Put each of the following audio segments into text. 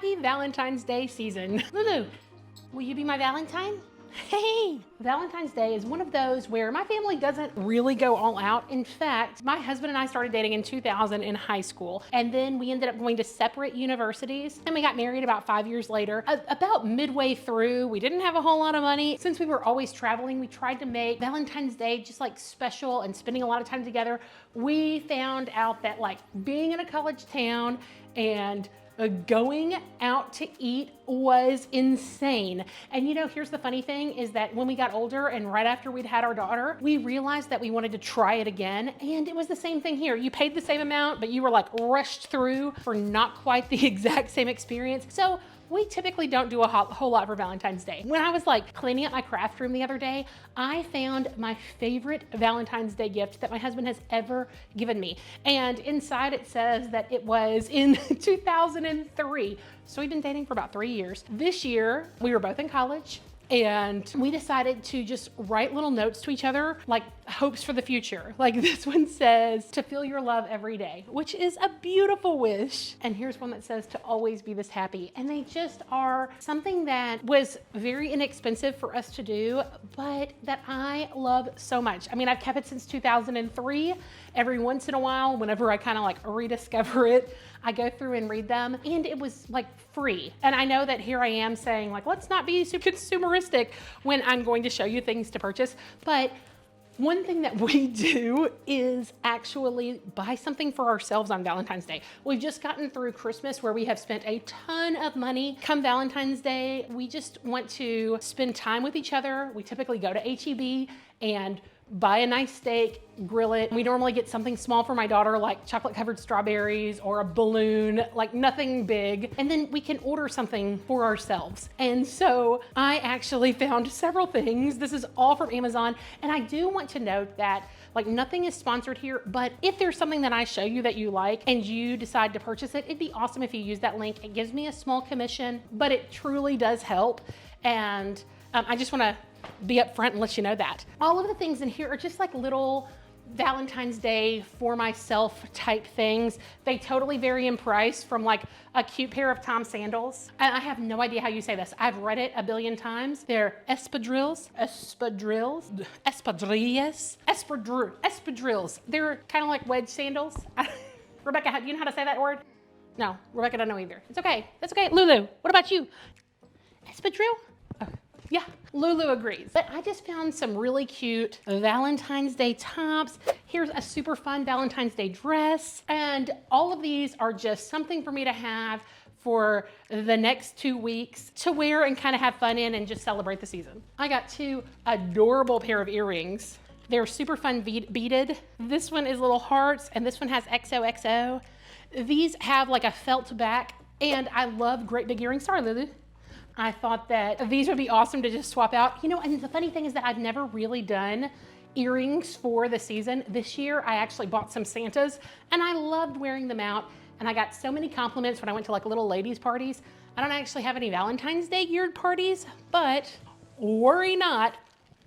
Happy Valentine's Day season. Lulu, will you be my Valentine? Hey, Valentine's Day is one of those where my family doesn't really go all out. In fact, my husband and I started dating in 2000 in high school, and then we ended up going to separate universities, and we got married about 5 years later. About midway through, we didn't have a whole lot of money. Since we were always traveling, we tried to make Valentine's Day just like special and spending a lot of time together. We found out that like being in a college town and going out to eat was insane. And you know, here's the funny thing is that when we got older and right after we'd had our daughter, we realized that we wanted to try it again. And it was the same thing here. You paid the same amount, but you were like rushed through for not quite the exact same experience. So we typically don't do a whole lot for Valentine's Day. When I was like cleaning up my craft room the other day, I found my favorite Valentine's Day gift that my husband has ever given me. And inside it says that it was in 2003. So we've been dating for about 3 years. This year, we were both in college, and we decided to just write little notes to each other, like hopes for the future. Like this one says, to feel your love every day, which is a beautiful wish. And here's one that says, to always be this happy. And they just are something that was very inexpensive for us to do, but that I love so much. I mean, I've kept it since 2003. Every once in a while, whenever I kind of like rediscover it, I go through and read them, and it was like free. And I know that here I am saying like, let's not be super consumeristic when I'm going to show you things to purchase. But one thing that we do is actually buy something for ourselves on Valentine's Day. We've just gotten through Christmas where we have spent a ton of money. Come Valentine's Day, we just want to spend time with each other. We typically go to H-E-B and buy a nice steak, grill it. We normally get something small for my daughter, like chocolate covered strawberries or a balloon, like nothing big. And then we can order something for ourselves. And so I actually found several things. This is all from Amazon. And I do want to note that like nothing is sponsored here, but if there's something that I show you that you like and you decide to purchase it, it'd be awesome if you use that link. It gives me a small commission, but it truly does help. And I just wanna be upfront and let you know that. All of the things in here are just like little Valentine's Day for myself type things. They totally vary in price, from like a cute pair of Tom sandals. And I have no idea how you say this. I've read it a billion times. They're espadrilles. They're kind of like wedge sandals. Rebecca, do you know how to say that word? No, Rebecca doesn't know either. It's okay. That's okay. Lulu, what about you? Espadrille? Yeah, Lulu agrees. But I just found some really cute Valentine's Day tops. Here's a super fun Valentine's Day dress. And all of these are just something for me to have for the next 2 weeks to wear and kind of have fun in and just celebrate the season. I got 2 adorable pair of earrings. They're super fun beaded. This one is little hearts and this one has XOXO. These have like a felt back, and I love great big earrings. Sorry, Lulu. I thought that these would be awesome to just swap out. You know, and the funny thing is that I've never really done earrings for the season. This year, I actually bought some Santas, and I loved wearing them out. And I got so many compliments when I went to like little ladies' parties. I don't actually have any Valentine's Day geared parties, but worry not,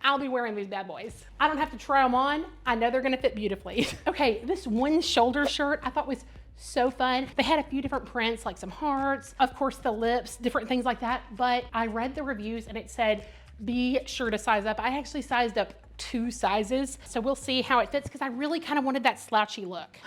I'll be wearing these bad boys. I don't have to try them on. I know they're gonna fit beautifully. Okay, this one shoulder shirt I thought was so fun. They had a few different prints, like some hearts, of course the lips, different things like that. But I read the reviews and it said, be sure to size up. I actually sized up 2 sizes. So we'll see how it fits because I really kind of wanted that slouchy look.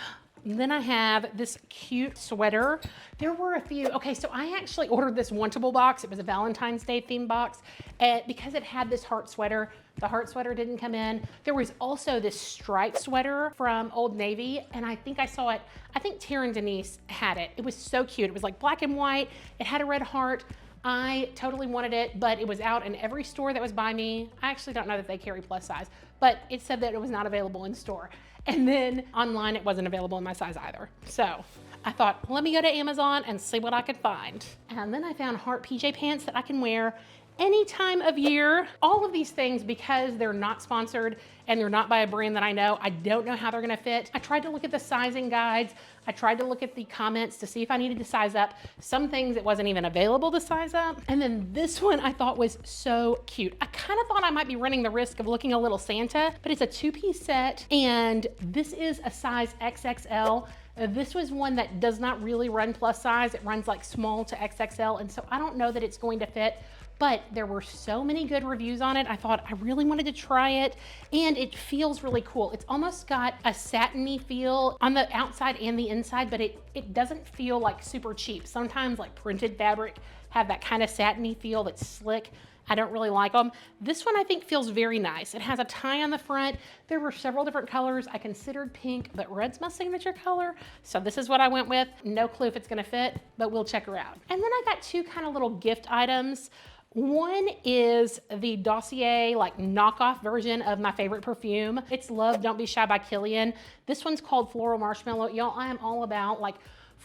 And then I have this cute sweater. There were a few. Okay, so I actually ordered this Wantable box. It was a Valentine's Day themed box. And because it had this heart sweater, the heart sweater didn't come in. There was also this striped sweater from Old Navy, and I think I saw it, I think Tara and Denise had it. It was so cute. It was like black and white. It had a red heart. I totally wanted it, but it was out in every store that was by me. I actually don't know that they carry plus size, but it said that it was not available in store. And then online, it wasn't available in my size either. So I thought, let me go to Amazon and see what I could find. And then I found heart PJ pants that I can wear any time of year. All of these things, because they're not sponsored and they're not by a brand that I know, I don't know how they're gonna fit. I tried to look at the sizing guides. I tried to look at the comments to see if I needed to size up. Some things it wasn't even available to size up. And then this one I thought was so cute. I kind of thought I might be running the risk of looking a little Santa, but it's a 2-piece set, and this is a size XXL. This was one that does not really run plus size. It runs like small to XXL, and so I don't know that it's going to fit, but there were so many good reviews on it. I thought I really wanted to try it, and it feels really cool. It's almost got a satiny feel on the outside and the inside, but it doesn't feel like super cheap. Sometimes like printed fabric have that kind of satiny feel that's slick. I don't really like them. This one I think feels very nice. It has a tie on the front. There were several different colors. I considered pink, but red's my signature color. So this is what I went with. No clue if it's gonna fit, but we'll check her out. And then I got two kind of little gift items. One is the Dossier like knockoff version of my favorite perfume. It's Love Don't Be Shy by Kilian. This one's called Floral Marshmallow. Y'all, I am all about like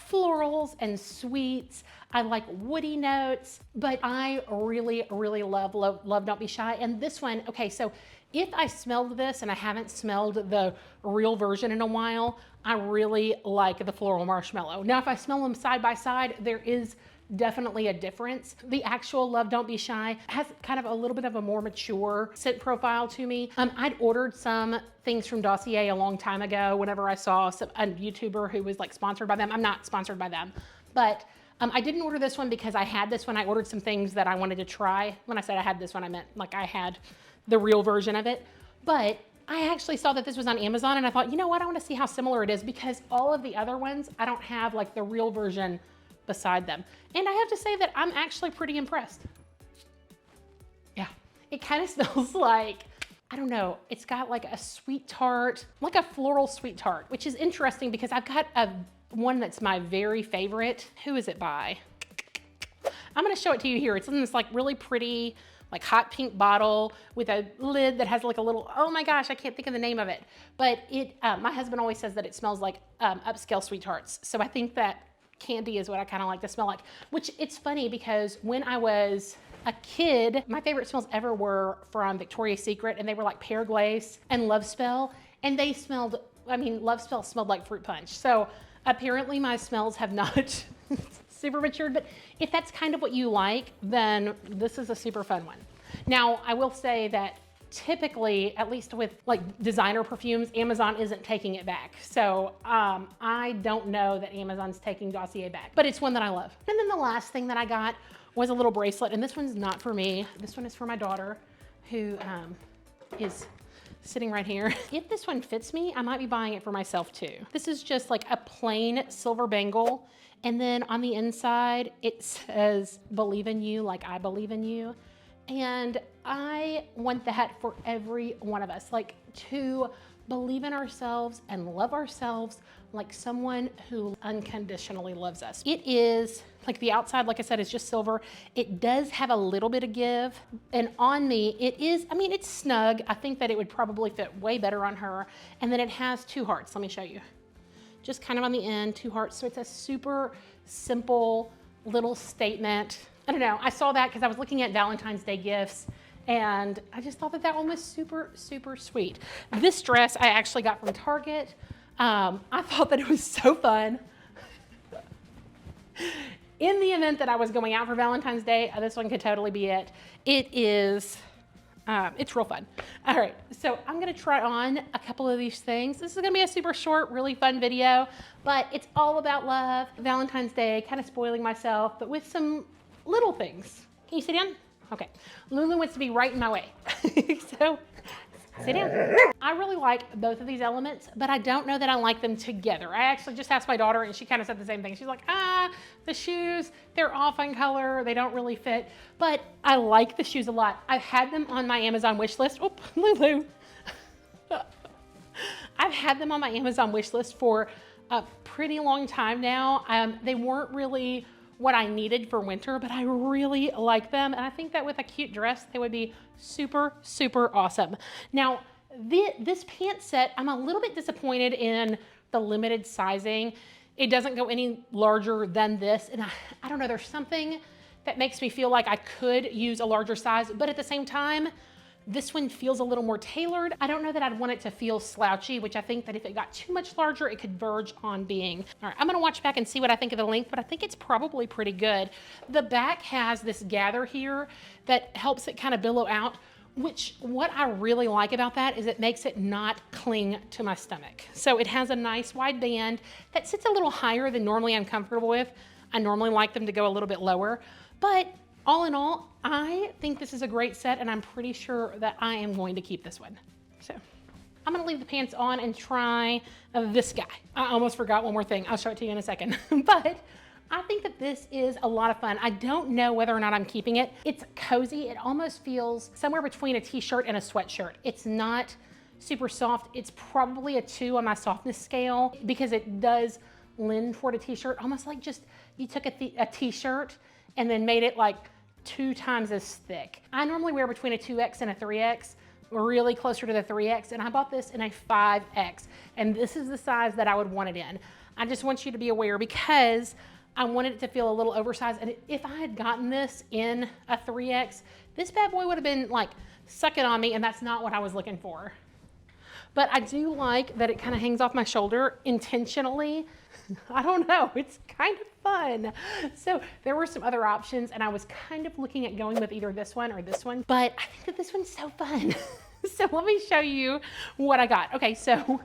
florals and sweets. I like woody notes, but I really, really love Love Don't Be Shy. And this one, okay, so if I smelled this and I haven't smelled the real version in a while, I really like the Floral Marshmallow. Now, if I smell them side by side, there is definitely a difference. The actual Love Don't Be Shy has kind of a little bit of a more mature scent profile to me. I'd ordered some things from Dossier a long time ago whenever I saw a YouTuber who was like sponsored by them. I'm not sponsored by them, but I didn't order this one because I had this one. I ordered some things that I wanted to try. When I said I had this one, I meant like I had the real version of it. But I actually saw that this was on Amazon and I thought, you know what? I want to see how similar it is because all of the other ones, I don't have like the real version beside them. And I have to say that I'm actually pretty impressed. Yeah, it kind of smells like, I don't know, it's got like a sweet tart, like a floral sweet tart, which is interesting because I've got one that's my very favorite. Who is it by? I'm gonna show it to you here. It's in this like really pretty, like hot pink bottle with a lid that has like a little, oh my gosh, I can't think of the name of it. But it, my husband always says that it smells like upscale sweet tarts. So I think that candy is what I kind of like to smell like, which it's funny because when I was a kid, my favorite smells ever were from Victoria's Secret, and they were like Pear Glaze and Love Spell, and they smelled, I mean, Love Spell smelled like fruit punch. So apparently my smells have not super matured, but if that's kind of what you like, then this is a super fun one. Now, I will say that typically, at least with like designer perfumes, Amazon isn't taking it back. So I don't know that Amazon's taking Dossier back, but it's one that I love. And then the last thing that I got was a little bracelet, and this one's not for me. This one is for my daughter, who is sitting right here. If this one fits me, I might be buying it for myself too. This is just like a plain silver bangle, and then on the inside, it says, "Believe in you like I believe in you." And I want that for every one of us, like to believe in ourselves and love ourselves like someone who unconditionally loves us. It is like the outside, like I said, is just silver. It does have a little bit of give, and on me, it is, I mean, it's snug. I think that it would probably fit way better on her. And then it has two hearts. Let me show you. Just kind of on the end, two hearts. So it's a super simple little statement. I don't know, I saw that because I was looking at Valentine's Day gifts, and I just thought that that one was super, super sweet. This dress I actually got from Target. I thought that it was so fun. In the event that I was going out for Valentine's Day, this one could totally be it. It is, it's real fun. All right, so I'm gonna try on a couple of these things. This is gonna be a super short, really fun video, but it's all about love, Valentine's Day, kind of spoiling myself, but with some little things. Can you sit down? Okay. Lulu wants to be right in my way. So sit down. I really like both of these elements, but I don't know that I like them together. I actually just asked my daughter and she kind of said the same thing. She's like, the shoes, they're off in color. They don't really fit, but I like the shoes a lot. I've had them on my Amazon wish list. Oh, Lulu. I've had them on my Amazon wish list for a pretty long time now. They weren't really what I needed for winter, but I really like them. And I think that with a cute dress, they would be super, super awesome. Now, this pant set, I'm a little bit disappointed in the limited sizing. It doesn't go any larger than this. And I don't know, there's something that makes me feel like I could use a larger size, but at the same time, this one feels a little more tailored. I don't know that I'd want it to feel slouchy, which I think that if it got too much larger, it could verge on being. All right, I'm gonna watch back and see what I think of the length, but I think it's probably pretty good. The back has this gather here that helps it kind of billow out, which what I really like about that is it makes it not cling to my stomach. So it has a nice wide band that sits a little higher than normally I'm comfortable with. I normally like them to go a little bit lower, but all in all, I think this is a great set and I'm pretty sure that I am going to keep this one. So I'm gonna leave the pants on and try this guy. I almost forgot one more thing. I'll show it to you in a second, but I think that this is a lot of fun. I don't know whether or not I'm keeping it. It's cozy. It almost feels somewhere between a t-shirt and a sweatshirt. It's not super soft. It's probably a 2 on my softness scale because it does lend toward a t-shirt, almost like just you took a t-shirt and then made it like 2 times as thick. I normally wear between a 2X and a 3X. We're really closer to the 3X, and I bought this in a 5X, and this is the size that I would want it in. I just want you to be aware because I wanted it to feel a little oversized, and if I had gotten this in a 3X, this bad boy would have been like sucking on me, and that's not what I was looking for. But I do like that it kind of hangs off my shoulder intentionally. I don't know, it's kind of fun. So there were some other options, and I was kind of looking at going with either this one or this one, but I think that this one's so fun. So let me show you what I got. Okay, so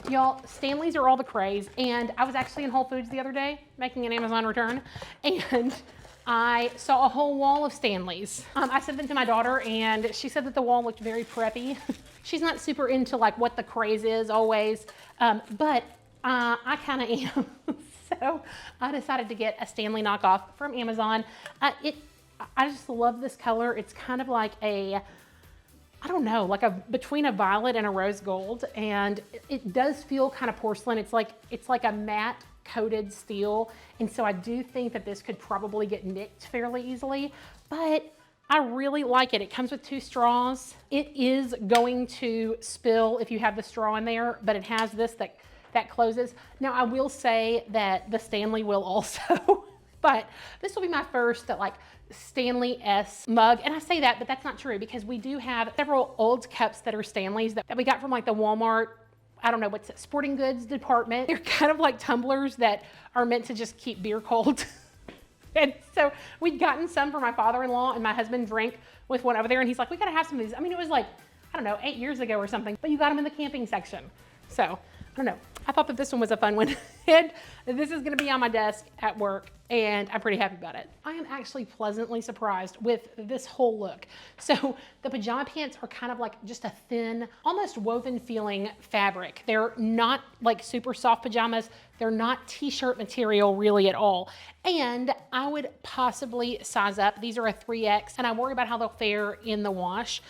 y'all, Stanleys are all the craze, and I was actually in Whole Foods the other day making an Amazon return, and I saw a whole wall of Stanleys. I sent them to my daughter, and she said that the wall looked very preppy. She's not super into like what the craze is always, but I kind of am. So I decided to get a Stanley knockoff from Amazon. I just love this color. It's kind of like a, I don't know, like between a violet and a rose gold, and it does feel kind of porcelain. It's like a matte coated steel, and so I do think that this could probably get nicked fairly easily, but I really like it. It comes with 2 straws. It is going to spill if you have the straw in there, but it has this that closes. Now I will say that the Stanley will also, but this will be my first like Stanley S mug. And I say that, but that's not true because we do have several old cups that are Stanleys that we got from like the Walmart, I don't know, what's it, sporting goods department. They're kind of like tumblers that are meant to just keep beer cold. And so we'd gotten some for my father-in-law, and my husband drank with one over there, and he's like, we gotta have some of these. I mean, it was like, I don't know, 8 years ago or something, but you got them in the camping section. So I don't know. I thought that this one was a fun one. And this is gonna be on my desk at work, and I'm pretty happy about it. I am actually pleasantly surprised with this whole look. So the pajama pants are kind of like just a thin, almost woven feeling fabric. They're not like super soft pajamas. They're not t-shirt material really at all. And I would possibly size up. These are a 3X, and I worry about how they'll fare in the wash.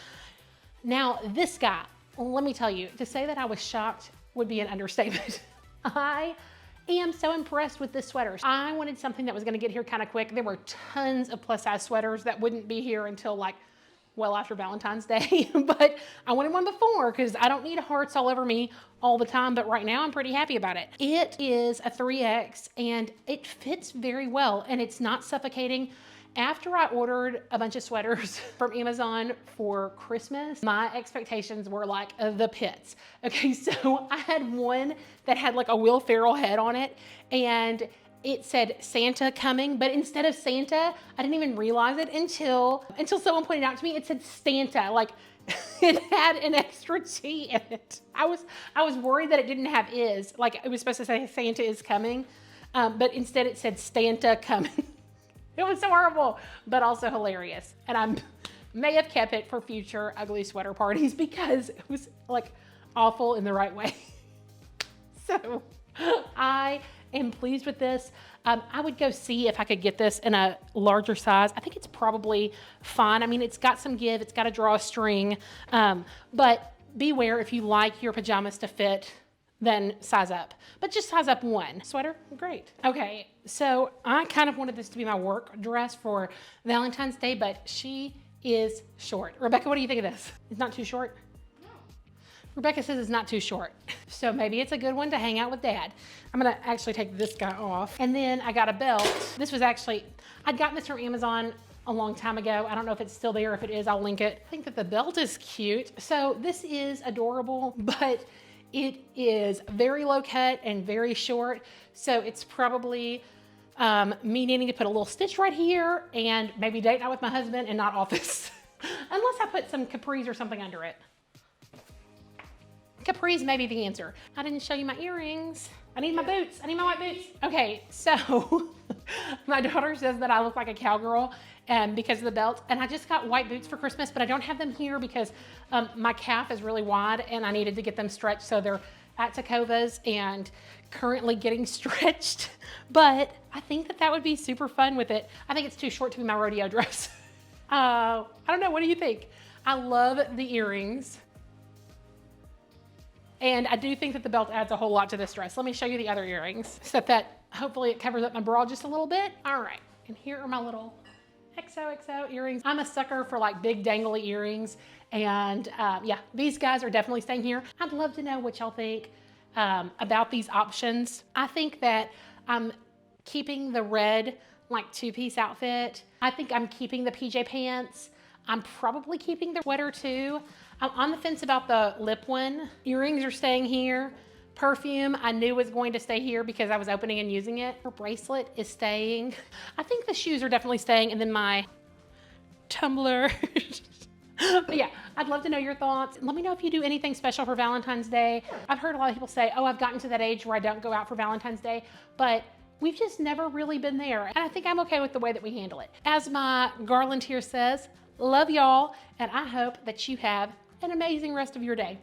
Now this guy, let me tell you, to say that I was shocked would be an understatement. I am so impressed with this sweater. I wanted something that was gonna get here kind of quick. There were tons of plus size sweaters that wouldn't be here until like well after Valentine's Day, but I wanted one before because I don't need hearts all over me all the time, but right now I'm pretty happy about it. It is a 3X and it fits very well and it's not suffocating. After I ordered a bunch of sweaters from Amazon for Christmas, my expectations were like the pits. Okay, so I had one that had like a Will Ferrell head on it and it said Santa coming, but instead of Santa, I didn't even realize it until someone pointed out to me, it said Stanta, like it had an extra T in it. I was worried that it didn't have is, like it was supposed to say Santa is coming, but instead it said Stanta coming. It was so horrible, but also hilarious. And I may have kept it for future ugly sweater parties because it was like awful in the right way. So I am pleased with this. I would go see if I could get this in a larger size. I think it's probably fine. I mean, it's got some give, it's got a drawstring, but beware if you like your pajamas to fit, then size up, but just size up one. Sweater, great. Okay, so I kind of wanted this to be my work dress for Valentine's Day, but she is short. Rebecca, what do you think of this? It's not too short? No. Rebecca says it's not too short. So maybe it's a good one to hang out with Dad. I'm gonna actually take this guy off. And then I got a belt. This was actually, I'd gotten this from Amazon a long time ago. I don't know if it's still there. If it is, I'll link it. I think that the belt is cute. So this is adorable, but it is very low cut and very short. So it's probably me needing to put a little stitch right here and maybe date night with my husband and not office. unless I put some capris or something under it. Capris may be the answer. I didn't show you my earrings. I need my boots. I need my white boots. Okay, so my daughter says that I look like a cowgirl because of the belt. And I just got white boots for Christmas, but I don't have them here because my calf is really wide and I needed to get them stretched. So they're at Takova's and currently getting stretched. But I think that that would be super fun with it. I think it's too short to be my rodeo dress. I don't know, what do you think? I love the earrings. And I do think that the belt adds a whole lot to this dress. Let me show you the other earrings, so that hopefully it covers up my bra just a little bit. All right, and here are my little XOXO earrings. I'm a sucker for like big dangly earrings. And yeah, these guys are definitely staying here. I'd love to know what y'all think about these options. I think that I'm keeping the red like two-piece outfit. I think I'm keeping the PJ pants. I'm probably keeping the sweater too. I'm on the fence about the lip one. Earrings are staying here. Perfume, I knew was going to stay here because I was opening and using it. Her bracelet is staying. I think the shoes are definitely staying, and then my tumbler. But yeah, I'd love to know your thoughts. Let me know if you do anything special for Valentine's Day. I've heard a lot of people say, oh, I've gotten to that age where I don't go out for Valentine's Day, but we've just never really been there. And I think I'm okay with the way that we handle it. As my garland here says, love y'all, and I hope that you have an amazing rest of your day.